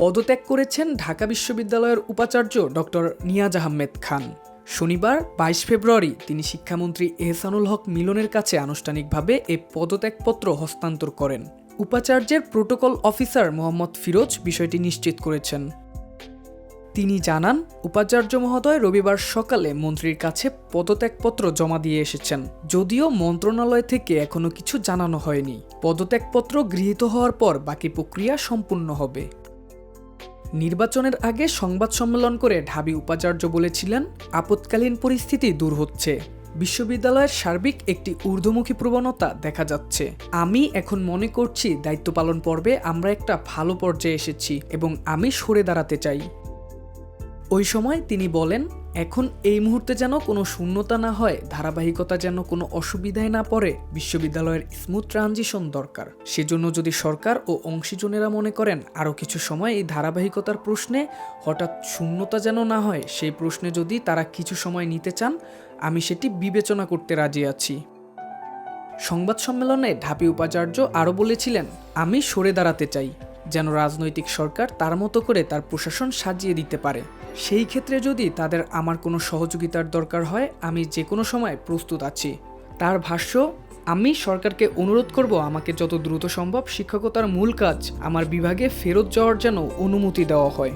পদত্যাগ করেছেন ঢাকা বিশ্ববিদ্যালয়ের উপাচার্য ডক্টর নিয়াজ আহমেদ খান। শনিবার ২২ ফেব্রুয়ারি তিনি শিক্ষামন্ত্রী এহসানুল হক মিলনের কাছে আনুষ্ঠানিকভাবে এ পদত্যাগপত্র হস্তান্তর করেন। উপাচার্যের প্রোটোকল অফিসার মোহাম্মদ ফিরোজ বিষয়টি নিশ্চিত করেছেন। তিনি জানান, উপাচার্য মহোদয় রবিবার সকালে মন্ত্রীর কাছে পদত্যাগপত্র জমা দিয়ে এসেছেন, যদিও মন্ত্রণালয় থেকে এখনো কিছু জানানো হয়নি। পদত্যাগপত্র গৃহীত হওয়ার পর বাকি প্রক্রিয়া সম্পূর্ণ হবে। নির্বাচনের আগে সংবাদ সম্মেলন করে ঢাবি উপাচার্য বলেছিলেন, আপৎকালীন পরিস্থিতি দূর হচ্ছে। বিশ্ববিদ্যালয়ের সার্বিক একটি ঊর্ধ্বমুখী প্রবণতা দেখা যাচ্ছে। আমি এখন মনে করছি দায়িত্ব পালন পর্বে আমরা একটা ভালো পর্যায়ে এসেছি এবং আমি সরে দাঁড়াতে চাই। ওই সময় তিনি বলেন, এখন এই মুহূর্তে যেন কোনো শূন্যতা না হয়, ধারাবাহিকতা যেন কোনো অসুবিধায় না পড়ে, বিশ্ববিদ্যালয়ের স্মুথ ট্রানজিশন দরকার। সেজন্য যদি সরকার ও অংশীজনেরা মনে করেন আরও কিছু সময় এই ধারাবাহিকতার প্রশ্নে হঠাৎ শূন্যতা যেন না হয়, সেই প্রশ্নে যদি তারা কিছু সময় নিতে চান, আমি সেটি বিবেচনা করতে রাজি আছি। সংবাদ সম্মেলনে ঢাবি উপাচার্য আরও বলেছিলেন, আমি সরে দাঁড়াতে চাই, যেন রাজনৈতিক সরকার তার মতো করে তার প্রশাসন সাজিয়ে দিতে পারে। সেই ক্ষেত্রে যদি তাদের আমার কোনো সহযোগিতার দরকার হয়, আমি যে কোনো সময় প্রস্তুত আছি। তার ভাষ্য, আমি সরকারকে অনুরোধ করব আমাকে যত দ্রুত সম্ভব শিক্ষকতার মূল কাজ আমার বিভাগে ফেরত যাওয়ার যেন অনুমতি দেওয়া হয়।